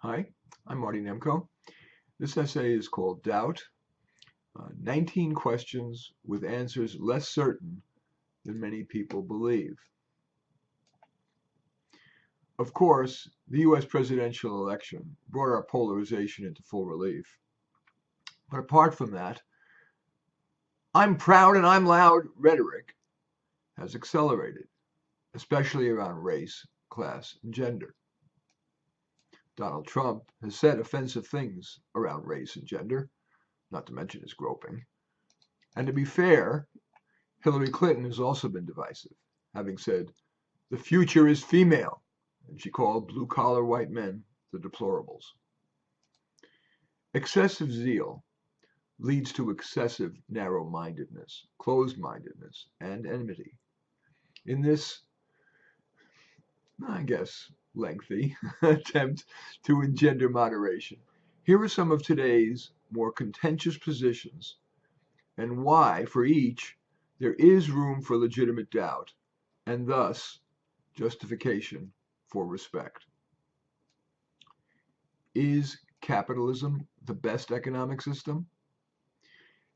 Hi, I'm Marty Nemko. This essay is called Doubt, 19 Questions with Answers Less Certain Than Many People Believe. Of course, the US presidential election brought our polarization into full relief. But apart from that, I'm proud and I'm loud rhetoric has accelerated, especially around race, class, and gender. Donald Trump has said offensive things around race and gender, not to mention his groping. And to be fair, Hillary Clinton has also been divisive, having said, "The future is female," and she called blue-collar white men the deplorables. Excessive zeal leads to excessive narrow-mindedness, closed-mindedness, and enmity. In this, I guess, lengthy attempt to engender moderation, here are some of today's more contentious positions and why, for each, there is room for legitimate doubt and thus justification for respect. Is capitalism the best economic system?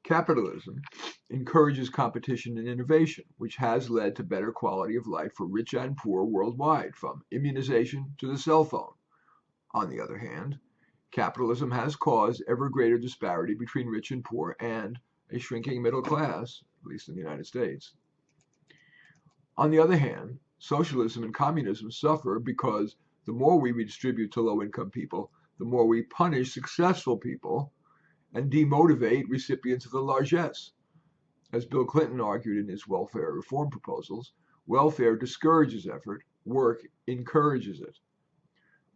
Capitalism encourages competition and innovation, which has led to better quality of life for rich and poor worldwide, from immunization to the cell phone. On the other hand, capitalism has caused ever greater disparity between rich and poor and a shrinking middle class, at least in the United States. On the other hand, socialism and communism suffer because the more we redistribute to low-income people, the more we punish successful people and demotivate recipients of the largesse. As Bill Clinton argued in his welfare reform proposals, welfare discourages effort, work encourages it.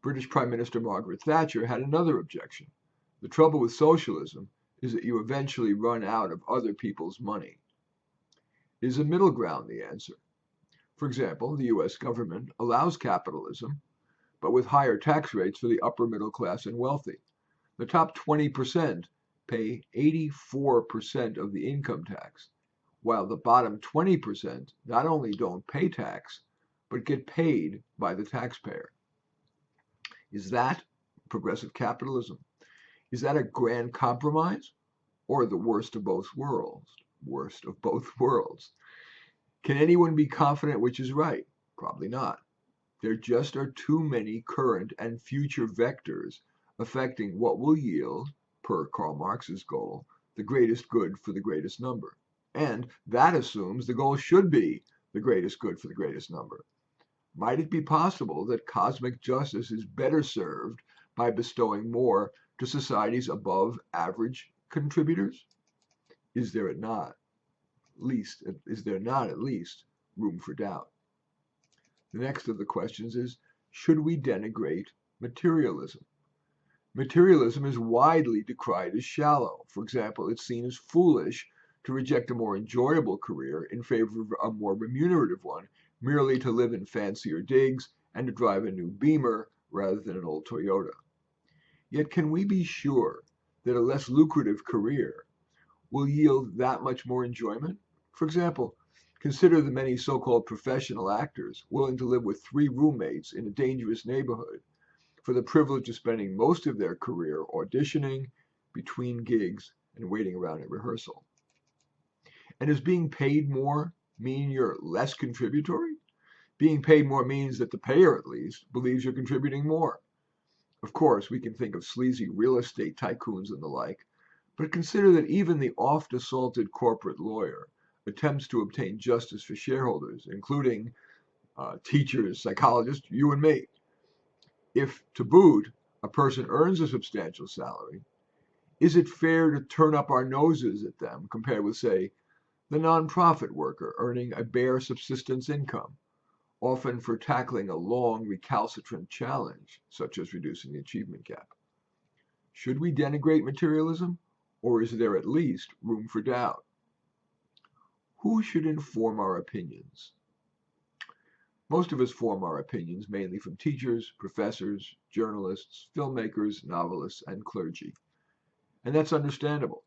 British Prime Minister Margaret Thatcher had another objection. The trouble with socialism is that you eventually run out of other people's money. Is a middle ground the answer? For example, the US government allows capitalism, but with higher tax rates for the upper middle class and wealthy. The top 20% pay 84% of the income tax, while the bottom 20% not only don't pay tax, but get paid by the taxpayer. Is that progressive capitalism? Is that a grand compromise or the worst of both worlds? Worst of both worlds. Can anyone be confident which is right? Probably not. There just are too many current and future vectors affecting what will yield, per Karl Marx's goal, the greatest good for the greatest number. And that assumes the goal should be the greatest good for the greatest number. Might it be possible that cosmic justice is better served by bestowing more to society's above average contributors? Is there not at least room for doubt? The next of the questions is, should we denigrate materialism? Materialism is widely decried as shallow. For example, it's seen as foolish to reject a more enjoyable career in favor of a more remunerative one, merely to live in fancier digs and to drive a new Beamer rather than an old Toyota. Yet can we be sure that a less lucrative career will yield that much more enjoyment? For example, consider the many so-called professional actors willing to live with 3 roommates in a dangerous neighborhood for the privilege of spending most of their career auditioning, between gigs, and waiting around at rehearsal. And does being paid more mean you're less contributory? Being paid more means that the payer, at least, believes you're contributing more. Of course, we can think of sleazy real estate tycoons and the like, but consider that even the oft-assaulted corporate lawyer attempts to obtain justice for shareholders, including teachers, psychologists, you and me. If, to boot, a person earns a substantial salary, is it fair to turn up our noses at them compared with, say, the nonprofit worker earning a bare subsistence income, often for tackling a long, recalcitrant challenge, such as reducing the achievement gap? Should we denigrate materialism, or is there at least room for doubt? Who should inform our opinions? Most of us form our opinions mainly from teachers, professors, journalists, filmmakers, novelists, and clergy. And that's understandable.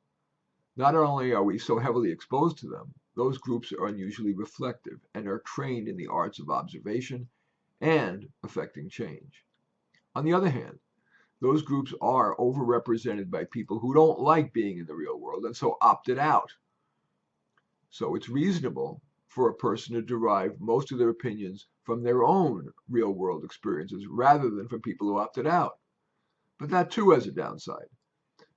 Not only are we so heavily exposed to them, those groups are unusually reflective and are trained in the arts of observation and affecting change. On the other hand, Those groups are overrepresented by people who don't like being in the real world and so opted out. So it's reasonable for a person to derive most of their opinions from their own real world experiences rather than from people who opted out. But that too has a downside.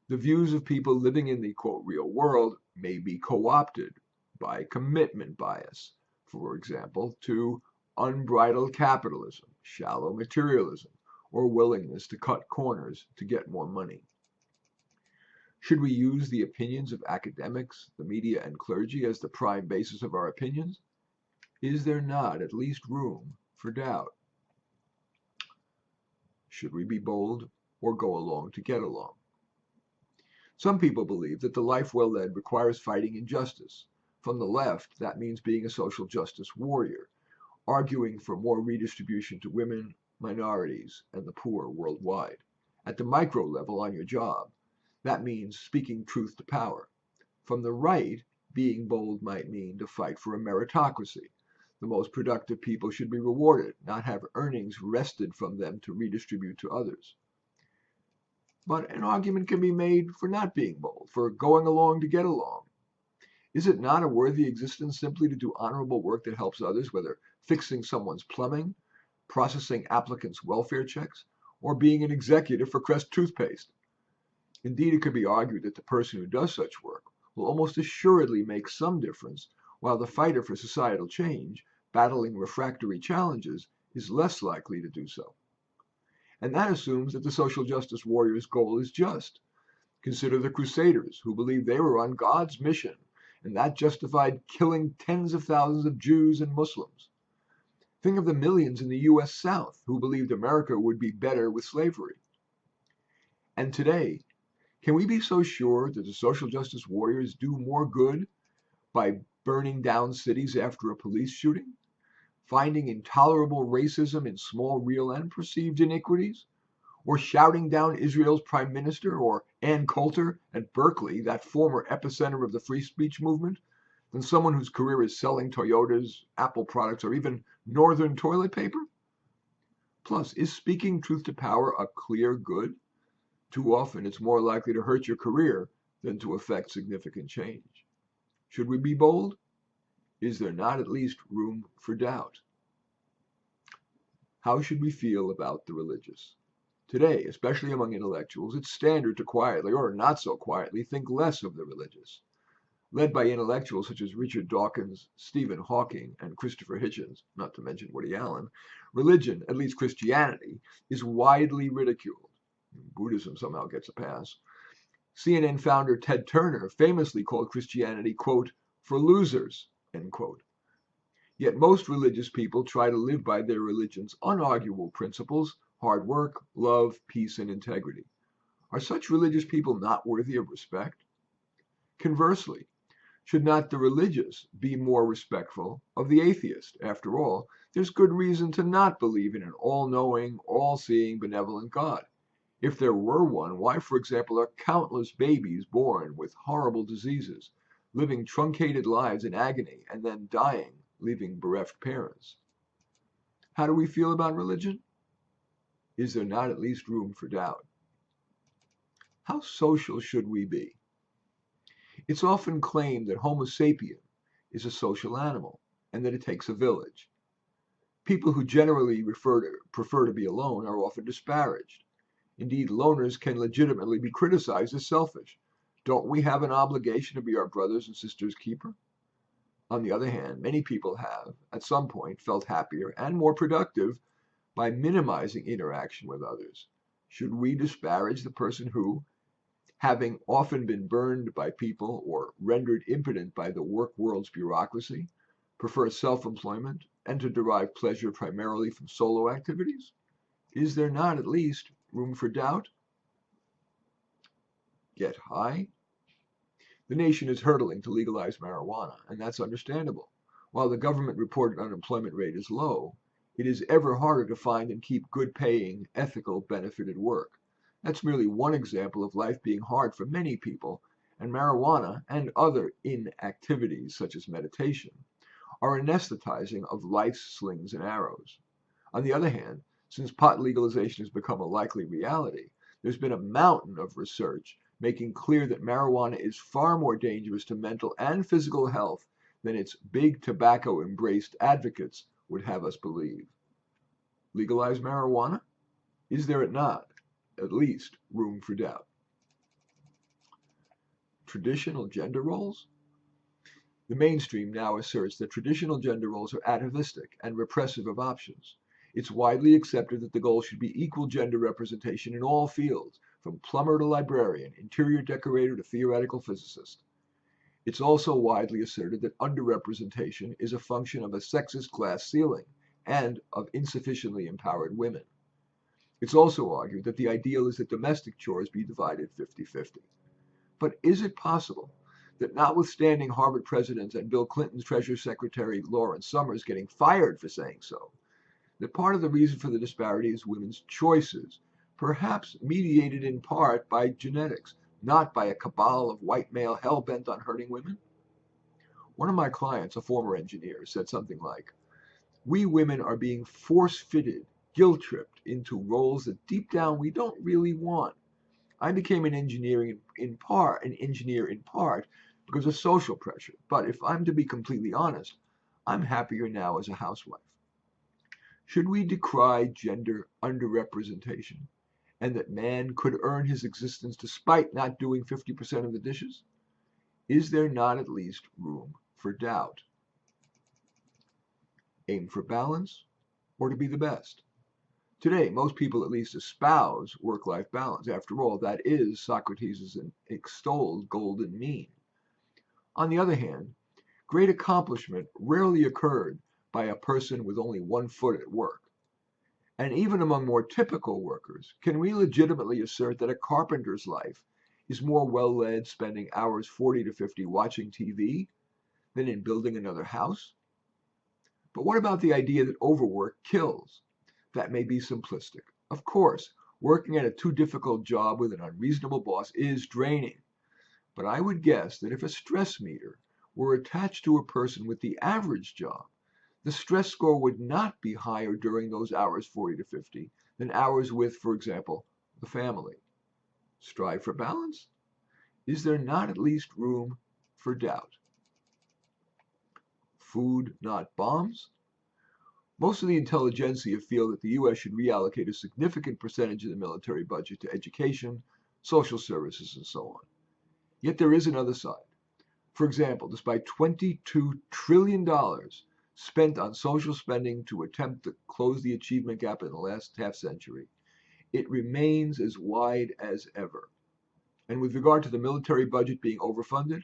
The views of people living in the quote real world may be co-opted by commitment bias, for example, to unbridled capitalism, shallow materialism, or willingness to cut corners to get more money. Should we use the opinions of academics, the media, and clergy as the prime basis of our opinions? Is there not at least room for doubt? Should we be bold or go along to get along? Some people believe that the life well led requires fighting injustice. From the left, that means being a social justice warrior, arguing for more redistribution to women, minorities, and the poor worldwide. At the micro level on your job, that means speaking truth to power. From the right, being bold might mean to fight for a meritocracy. The most productive people should be rewarded, not have earnings wrested from them to redistribute to others. But an argument can be made for not being bold, for going along to get along. Is it not a worthy existence simply to do honorable work that helps others, whether fixing someone's plumbing, processing applicants' welfare checks, or being an executive for Crest toothpaste? Indeed, it could be argued that the person who does such work will almost assuredly make some difference, while the fighter for societal change, battling refractory challenges, is less likely to do so. And that assumes that the social justice warrior's goal is just. Consider the Crusaders, who believed they were on God's mission, and that justified killing tens of thousands of Jews and Muslims. Think of the millions in the U.S. South who believed America would be better with slavery. And today, can we be so sure that the social justice warriors do more good by burning down cities after a police shooting, finding intolerable racism in small real and perceived iniquities, or shouting down Israel's prime minister or Ann Coulter at Berkeley, that former epicenter of the free speech movement, than someone whose career is selling Toyotas, Apple products, or even Northern toilet paper? Plus, is speaking truth to power a clear good? Too often, it's more likely to hurt your career than to effect significant change. Should we be bold? Is there not at least room for doubt? How should we feel about the religious? Today, especially among intellectuals, it's standard to quietly, or not so quietly, think less of the religious. Led by intellectuals such as Richard Dawkins, Stephen Hawking, and Christopher Hitchens, not to mention Woody Allen, religion, at least Christianity, is widely ridiculed. Buddhism somehow gets a pass. CNN founder Ted Turner famously called Christianity, quote, for losers, end quote. Yet most religious people try to live by their religion's unarguable principles: hard work, love, peace, and integrity. Are such religious people not worthy of respect? Conversely, should not the religious be more respectful of the atheist? After all, there's good reason to not believe in an all-knowing, all-seeing, benevolent God. If there were one, why, for example, are countless babies born with horrible diseases, living truncated lives in agony, and then dying, leaving bereft parents? How do we feel about religion? Is there not at least room for doubt? How social should we be? It's often claimed that Homo sapien is a social animal and that it takes a village. People who generally prefer to be alone are often disparaged. Indeed, loners can legitimately be criticized as selfish. Don't we have an obligation to be our brothers and sisters' keeper? On the other hand, many people have, at some point, felt happier and more productive by minimizing interaction with others. Should we disparage the person who, having often been burned by people or rendered impotent by the work world's bureaucracy, prefers self-employment and to derive pleasure primarily from solo activities? Is there not at least room for doubt? Get high? The nation is hurtling to legalize marijuana, and that's understandable. While the government-reported unemployment rate is low, it is ever harder to find and keep good-paying, ethical, benefited work. That's merely one example of life being hard for many people, and marijuana and other inactivities such as meditation are anesthetizing of life's slings and arrows. On the other hand, since pot legalization has become a likely reality, There's been a mountain of research making clear that marijuana is far more dangerous to mental and physical health than its big tobacco-embraced advocates would have us believe. Legalize marijuana? Is there not at least room for doubt? Traditional gender roles? The mainstream now asserts that traditional gender roles are atavistic and repressive of options. It's widely accepted that the goal should be equal gender representation in all fields, from plumber to librarian, interior decorator to theoretical physicist. It's also widely asserted that underrepresentation is a function of a sexist glass ceiling and of insufficiently empowered women. It's also argued that the ideal is that domestic chores be divided 50-50. But is it possible that, notwithstanding Harvard presidents and Bill Clinton's Treasury Secretary Lawrence Summers getting fired for saying so, that part of the reason for the disparity is women's choices, perhaps mediated in part by genetics, not by a cabal of white male hell-bent on hurting women? One of my clients, a former engineer, said something like, "We women are being force-fitted, guilt-tripped into roles that deep down we don't really want. I became an engineer in part because of social pressure, but if I'm to be completely honest, I'm happier now as a housewife." Should we decry gender underrepresentation and that man could earn his existence despite not doing 50% of the dishes? Is there not at least room for doubt? Aim for balance or to be the best? Today, most people at least espouse work-life balance. After all, that is Socrates' extolled golden mean. On the other hand, great accomplishment rarely occurred by a person with only one foot at work. And even among more typical workers, can we legitimately assert that a carpenter's life is more well-led spending hours 40 to 50 watching TV than in building another house? But what about the idea that overwork kills? That may be simplistic. Of course, working at a too difficult job with an unreasonable boss is draining. But I would guess that if a stress meter were attached to a person with the average job, the stress score would not be higher during those hours 40 to 50 than hours with, for example, the family. Strive for balance? Is there not at least room for doubt? Food, not bombs? Most of the intelligentsia feel that the U.S. should reallocate a significant percentage of the military budget to education, social services, and so on. Yet there is another side. For example, despite $22 trillion spent on social spending to attempt to close the achievement gap in the last half century, it remains as wide as ever. And with regard to the military budget being overfunded,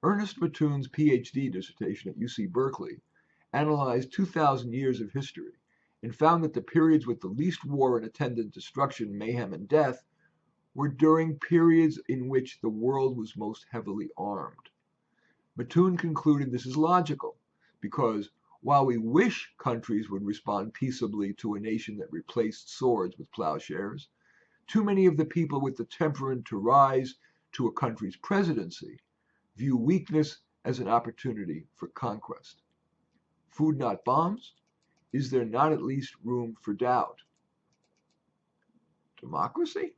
Ernest Mattoon's PhD dissertation at UC Berkeley analyzed 2,000 years of history and found that the periods with the least war and attendant destruction, mayhem, and death were during periods in which the world was most heavily armed. Mattoon concluded this is logical because while we wish countries would respond peaceably to a nation that replaced swords with plowshares, too many of the people with the temperament to rise to a country's presidency view weakness as an opportunity for conquest. Food, not bombs? Is there not at least room for doubt? Democracy?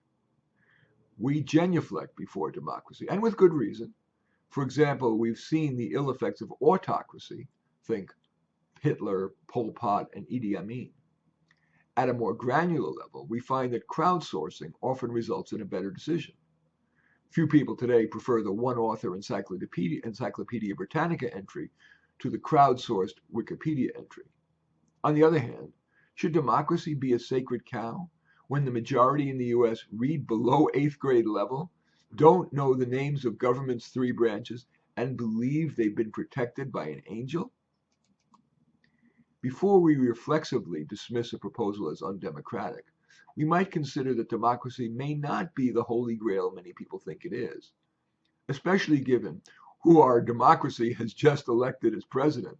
We genuflect before democracy, and with good reason. For example, we've seen the ill effects of autocracy, think Hitler, Pol Pot, and Idi Amin. At a more granular level, we find that crowdsourcing often results in a better decision. Few people today prefer the one-author Encyclopedia Britannica entry to the crowdsourced Wikipedia entry. On the other hand, should democracy be a sacred cow when the majority in the U.S. read below 8th grade level, don't know the names of government's 3 branches, and believe they've been protected by an angel? Before we reflexively dismiss a proposal as undemocratic, we might consider that democracy may not be the holy grail many people think it is, especially given who our democracy has just elected as president.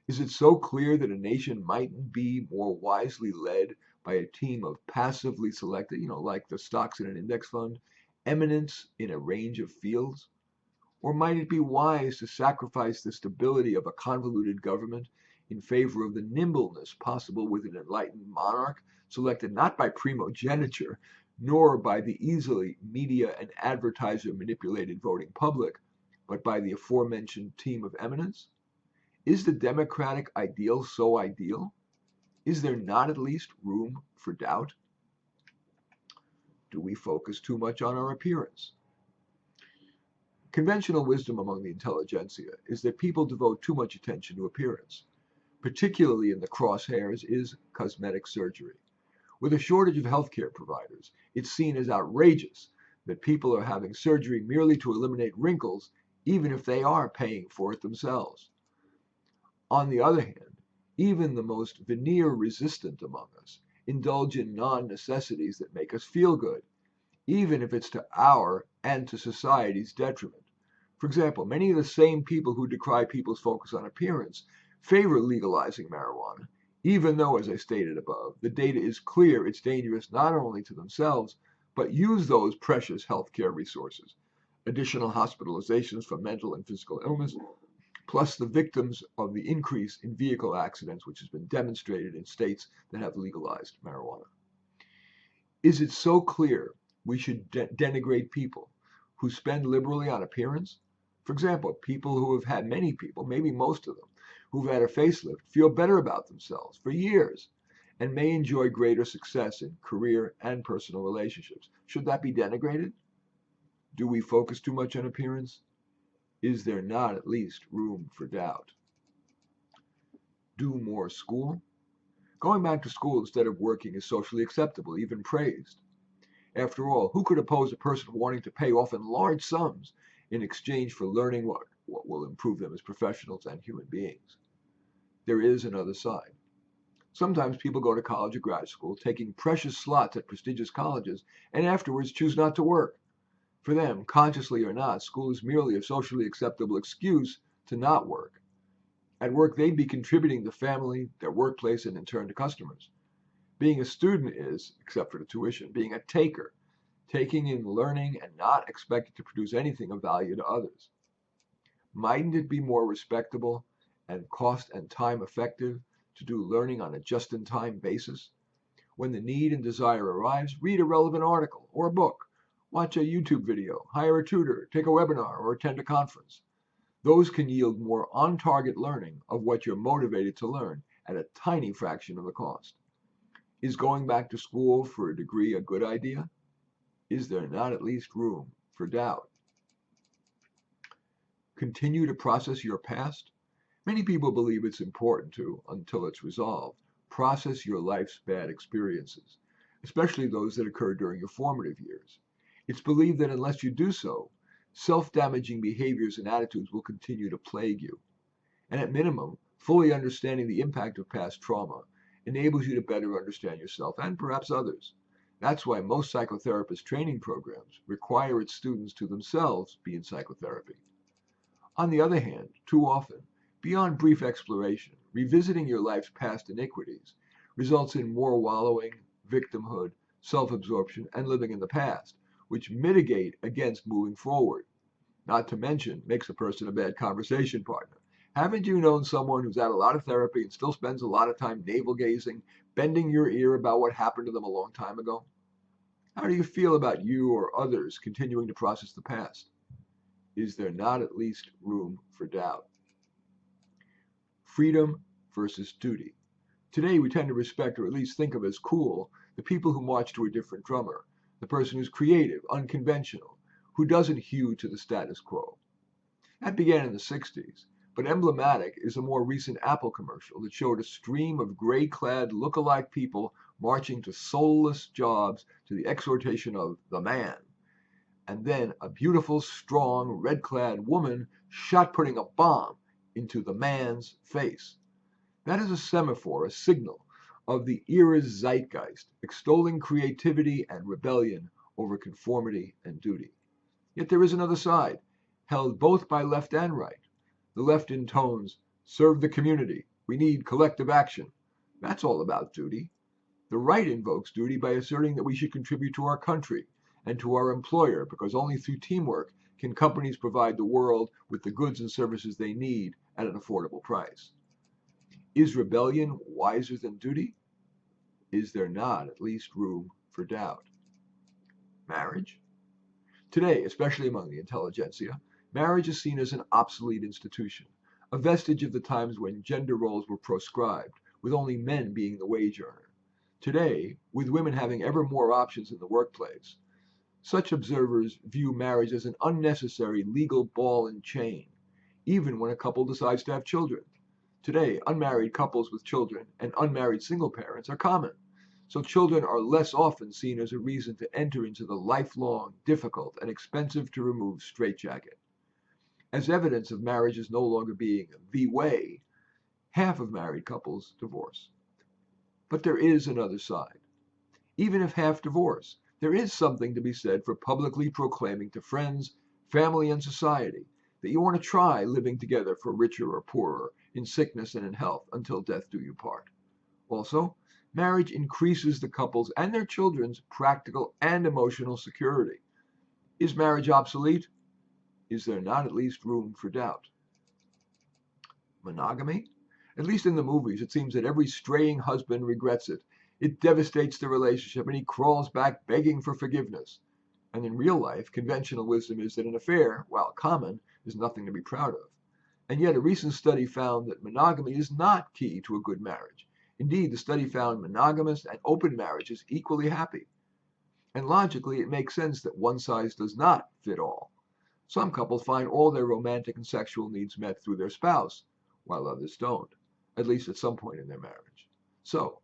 Is it so clear that a nation mightn't be more wisely led by a team of passively selected, like the stocks in an index fund, eminence in a range of fields? Or might it be wise to sacrifice the stability of a convoluted government in favor of the nimbleness possible with an enlightened monarch selected not by primogeniture, nor by the easily media and advertiser manipulated voting public, but by the aforementioned team of eminence? Is the democratic ideal so ideal? Is there not at least room for doubt? Do we focus too much on our appearance? Conventional wisdom among the intelligentsia is that people devote too much attention to appearance. Particularly in the crosshairs is cosmetic surgery. With a shortage of healthcare providers, it's seen as outrageous that people are having surgery merely to eliminate wrinkles, even if they are paying for it themselves. On the other hand, even the most veneer resistant among us indulge in non-necessities that make us feel good, even if it's to our and to society's detriment. For example, many of the same people who decry people's focus on appearance favor legalizing marijuana, even though, as I stated above, the data is clear it's dangerous not only to themselves, but use those precious healthcare resources. Additional hospitalizations for mental and physical illness, plus the victims of the increase in vehicle accidents, which has been demonstrated in states that have legalized marijuana. Is it so clear we should denigrate people who spend liberally on appearance? For example, many people, maybe most of them, who've had a facelift feel better about themselves for years and may enjoy greater success in career and personal relationships. Should that be denigrated? Do we focus too much on appearance? Is there not at least room for doubt? Do more school? Going back to school instead of working is socially acceptable, even praised. After all, who could oppose a person wanting to pay often large sums in exchange for learning what will improve them as professionals and human beings? There is another side. Sometimes people go to college or grad school, taking precious slots at prestigious colleges, and afterwards choose not to work. For them, consciously or not, school is merely a socially acceptable excuse to not work. At work, they'd be contributing to family, their workplace, and in turn to customers. Being a student is, except for the tuition, being a taker, taking in learning and not expecting to produce anything of value to others. Mightn't it be more respectable and cost and time effective to do learning on a just-in-time basis? When the need and desire arrives, read a relevant article or a book, watch a YouTube video, hire a tutor, take a webinar, or attend a conference. Those can yield more on-target learning of what you're motivated to learn at a tiny fraction of the cost. Is going back to school for a degree a good idea? Is there not at least room for doubt? Continue to process your past? Many people believe it's important to, until it's resolved, process your life's bad experiences, especially those that occurred during your formative years. It's believed that unless you do so, self-damaging behaviors and attitudes will continue to plague you. And at minimum, fully understanding the impact of past trauma enables you to better understand yourself and perhaps others. That's why most psychotherapist training programs require its students to themselves be in psychotherapy. On the other hand, too often, beyond brief exploration, revisiting your life's past iniquities results in more wallowing, victimhood, self-absorption, and living in the past, which mitigate against moving forward. Not to mention, makes a person a bad conversation partner. Haven't you known someone who's had a lot of therapy and still spends a lot of time navel-gazing, bending your ear about what happened to them a long time ago? How do you feel about you or others continuing to process the past? Is there not at least room for doubt? Freedom versus duty. Today we tend to respect, or at least think of as cool, the people who march to a different drummer, the person who's creative, unconventional, who doesn't hew to the status quo. That began in the 60s, but emblematic is a more recent Apple commercial that showed a stream of gray-clad look-alike people marching to soulless jobs to the exhortation of the man. And then a beautiful, strong, red-clad woman shot putting a bomb into the man's face. That is a semaphore, a signal of the era's zeitgeist, extolling creativity and rebellion over conformity and duty. Yet there is another side, held both by left and right. The left intones, serve the community, we need collective action. That's all about duty. The right invokes duty by asserting that we should contribute to our country and to our employer, because only through teamwork can companies provide the world with the goods and services they need at an affordable price. Is rebellion wiser than duty? Is there not at least room for doubt? Marriage? Today, especially among the intelligentsia, marriage is seen as an obsolete institution, a vestige of the times when gender roles were proscribed, with only men being the wage earner. Today, with women having ever more options in the workplace, such observers view marriage as an unnecessary legal ball and chain, even when a couple decides to have children. Today, unmarried couples with children and unmarried single parents are common, so children are less often seen as a reason to enter into the lifelong, difficult, and expensive to remove straitjacket. As evidence of marriages no longer being the way, half of married couples divorce. But there is another side. Even if half divorce, there is something to be said for publicly proclaiming to friends, family, and society that you want to try living together for richer or poorer, in sickness and in health, until death do you part. Also, marriage increases the couple's and their children's practical and emotional security. Is marriage obsolete? Is there not at least room for doubt? Monogamy? At least in the movies, it seems that every straying husband regrets it. It devastates the relationship and he crawls back begging for forgiveness. And in real life, conventional wisdom is that an affair, while common, is nothing to be proud of. And yet a recent study found that monogamy is not key to a good marriage. Indeed, the study found monogamous and open marriages equally happy. And logically, it makes sense that one size does not fit all. Some couples find all their romantic and sexual needs met through their spouse, while others don't, at least at some point in their marriage. So,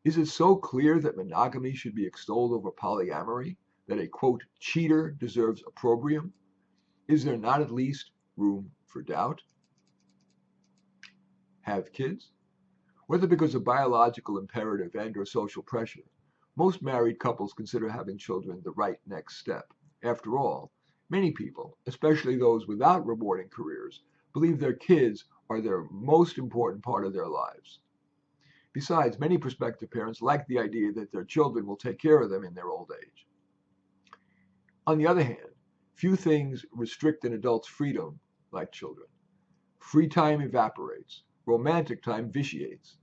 is it so clear that monogamy should be extolled over polyamory, that a quote, cheater deserves opprobrium? Is there not at least room for doubt? Have kids? Whether because of biological imperative and or social pressure, most married couples consider having children the right next step. After all, many people, especially those without rewarding careers, believe their kids are their most important part of their lives. Besides, many prospective parents like the idea that their children will take care of them in their old age. On the other hand, few things restrict an adult's freedom like children. Free time evaporates, romantic time vitiates.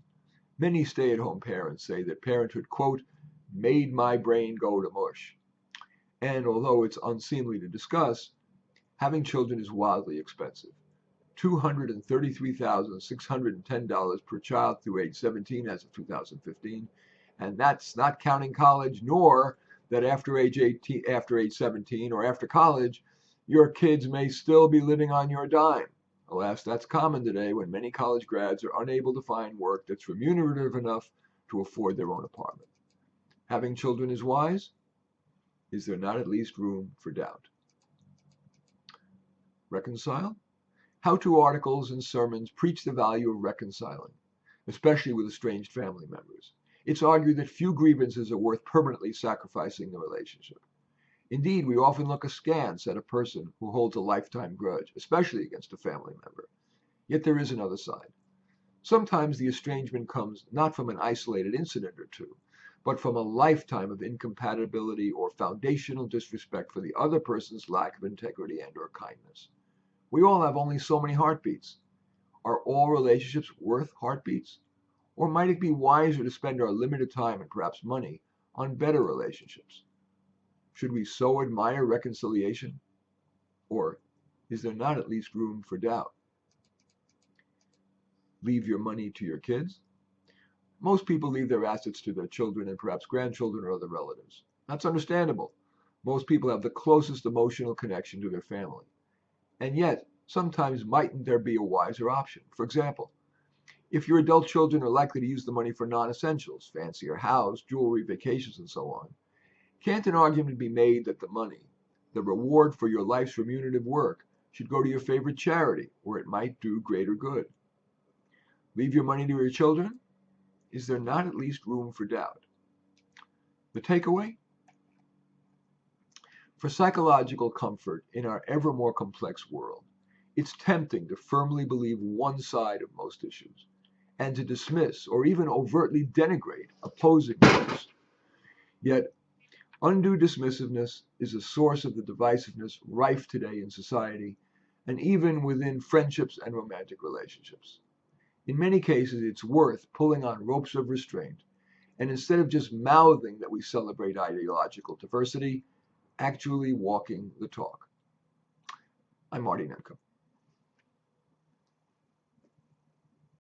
Many stay-at-home parents say that parenthood, quote, made my brain go to mush. And although it's unseemly to discuss, having children is wildly expensive. $233,610 per child through age 17 as of 2015, and that's not counting college, nor that after age 17, or after college, your kids may still be living on your dime. Alas, that's common today when many college grads are unable to find work that's remunerative enough to afford their own apartment. Having children is wise? Is there not at least room for doubt? Reconcile? How-to articles and sermons preach the value of reconciling, especially with estranged family members. It's argued that few grievances are worth permanently sacrificing the relationship. Indeed, we often look askance at a person who holds a lifetime grudge, especially against a family member. Yet there is another side. Sometimes the estrangement comes not from an isolated incident or two, but from a lifetime of incompatibility or foundational disrespect for the other person's lack of integrity and or kindness. We all have only so many heartbeats. Are all relationships worth heartbeats? Or might it be wiser to spend our limited time and perhaps money on better relationships? Should we so admire reconciliation? Or is there not at least room for doubt? Leave your money to your kids? Most people leave their assets to their children and perhaps grandchildren or other relatives. That's understandable. Most people have the closest emotional connection to their family. And yet, sometimes mightn't there be a wiser option? For example, if your adult children are likely to use the money for non-essentials, fancier house, jewelry, vacations, and so on, can't an argument be made that the money, the reward for your life's remunerative work, should go to your favorite charity, where it might do greater good? Leave your money to your children? Is there not at least room for doubt? The takeaway? For psychological comfort in our ever more complex world, it's tempting to firmly believe one side of most issues, and to dismiss or even overtly denigrate opposing views. Yet, undue dismissiveness is a source of the divisiveness rife today in society, and even within friendships and romantic relationships. In many cases, it's worth pulling on ropes of restraint, and instead of just mouthing that we celebrate ideological diversity, actually walking the talk. I'm Marty Nemko.